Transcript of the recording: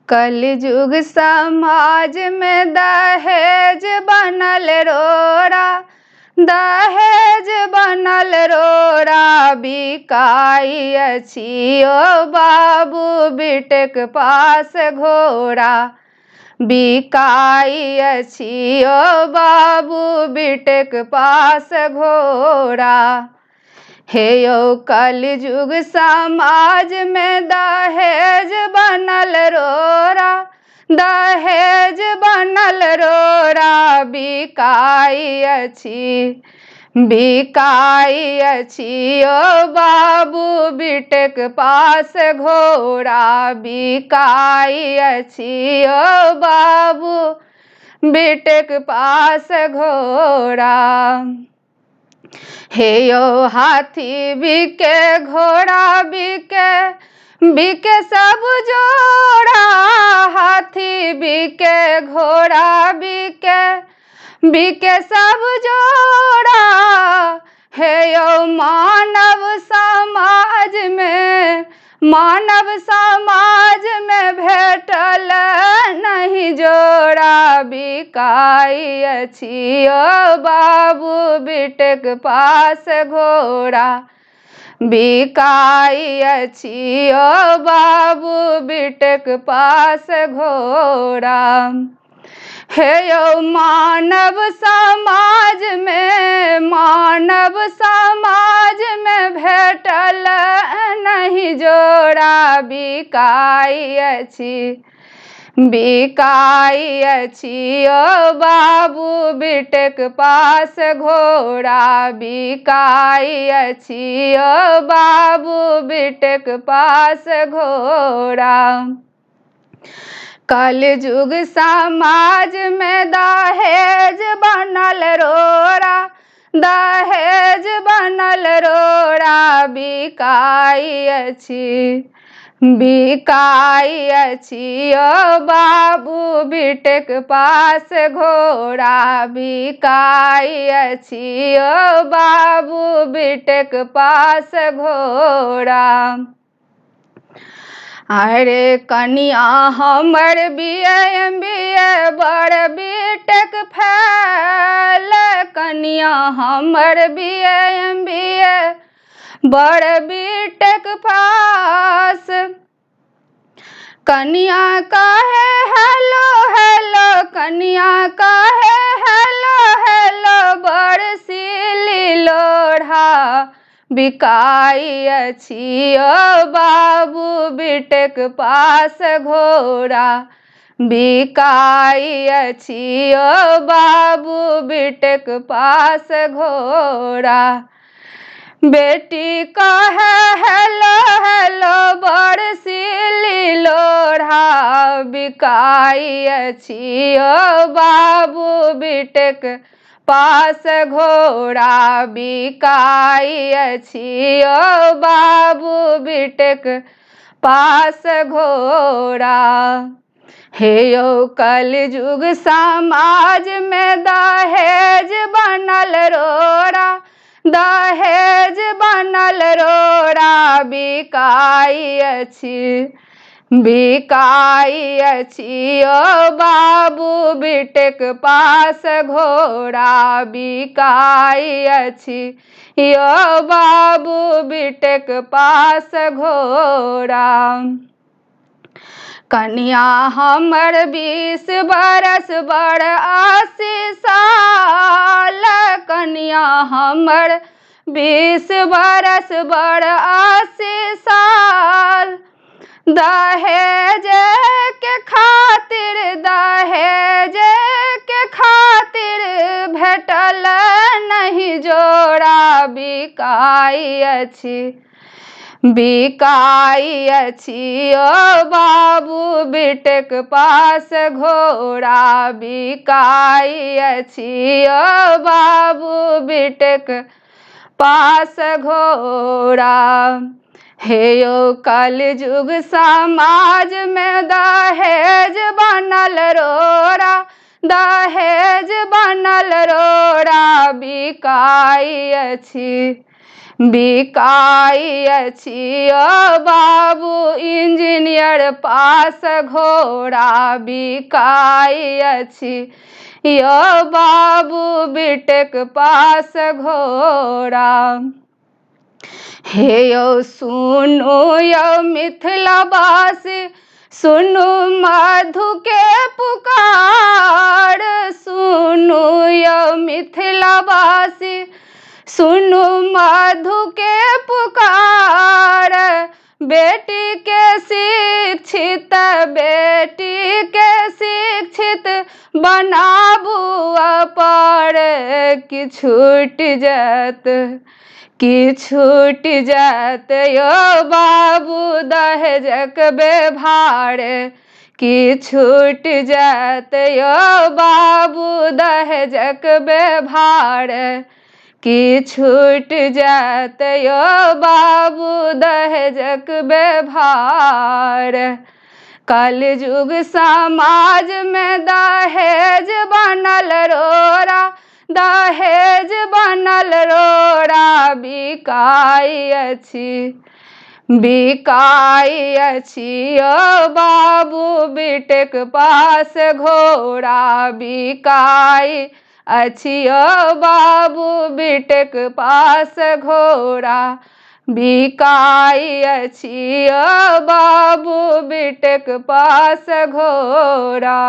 कलयुग समाज में दहेज बनल रोरा, दहेज बनल रोरा बिकाई अछि ओ बाबू बिटक पास घोड़ा, बिकाई अछि ओ बाबू बिटक पास घोड़ा। हे यौ कलयुग समाज में दहेज बनल रोरा, दहेज बनल रोरा बिकाई अछि, बिकाई अछि ओ बाबू बिटक पास घोड़ा, बिकाई अछि ओ बाबू बिटक पास घोड़ा। हे यौ हाथी बिके घोड़ा बिके, बिके सब जोड़ा, हाथी बिके घोड़ा बिके, बिके सब जोड़ा। हे यौ मानव समाज में, मानव समाज में भेटल नहीं जोड़ा, बिकाई अछि ओ बाबू बिटक पास घोड़ा, बिकाई अछि ओ बाबू बिटक पास घोड़ा। हे यौ मानव समाज में, मानव समाज में भेटल नहीं जोड़ा, बिकाई अछि, बिकाई अछि ओ बाबू बिटक पास घोड़ा, बिकाई अछि ओ बाबू बिटक पास घोड़ा। कलयुग समाज में दहेज बनल रोरा, दहेज बनल रोरा बिकाई अछि, बिकाई अछि ओ बाबू बिटक पास घोड़ा, बिकाई अछि ओ बाबू बिटक पास घोड़ा। अरे कनिया हमर बीए MBA बड़ बीटेक फैल, कनिया हमर BA MBA बड़ बीटेक पास। कनिया काहे हेलो हेलो, कनिया काहे हेलो हेलो, बड़ सिली लोढ़ा बिकाई अछि ओ बाबू बिटक पास घोड़ा, बिकाई अछि ओ बाबू बिटक पास घोड़ा। बेटी कहे हेलो हेलो, बड़ सिली लोढ़ा बिकाई अछि ओ बाबू बिटक पास घोड़ा, बिकाई अछि ओ बाबू बिटक पास घोड़ा। हे यौ कलयुग समाज में दहेज बनल रोरा, दहेज बनल रोरा बिकाई अछि, बिकाई अछि ओ बाबू बिटक पास घोड़ा, बिकाई अछि ओ बाबू बिटक पास घोड़ा। कनिया हमर 20 बरस बड़ 80 साल, कनिया हमर 20 बरस बड़ 80 साल। दहेज के खातिर, दहेज के खातिर भेटल नहीं जोड़ा, बिकाई अछि, बिकाई अछि ओ बाबू बिटक पास घोड़ा, बिकाई अछि ओ बाबू बिटक पास घोड़ा। हे यौ कलयुग समाज में दहेज बनल रोरा, दहेज बनल रोरा बिकाई अछि, बिकाई अछि ओ बाबू इंजीनियर पास घोड़ा बिकाई अछि यो बाबू बीटेक पास घोड़ा। हे यौ सुनू यौ मिथिलावासी सुनू मधु के पुकार, सुनू यौ मिथिलावासी सुनू मधु के पुकार। बेटी के शिक्षित बेटी के शिक्षित बनाबू अपर कि छूट जात कि छूट जात यो बाबू दहेजक व्यवहार कि छूट जात यो बाबू दहेजक व्यवहार कि छूट जात यो बाबू दहेजक व्यवहार। कलयुग समाज में दहेज बनल रोड़ा दहेज बनल रोड़ा बिकाई अछि बिकाई अछि ओ बाबू बीटेक पास घोड़ा बिकाई अछि ओ बाबू बीटेक पास घोड़ा बिकाई अछि ओ बाबू बीटेक पास घोड़ा।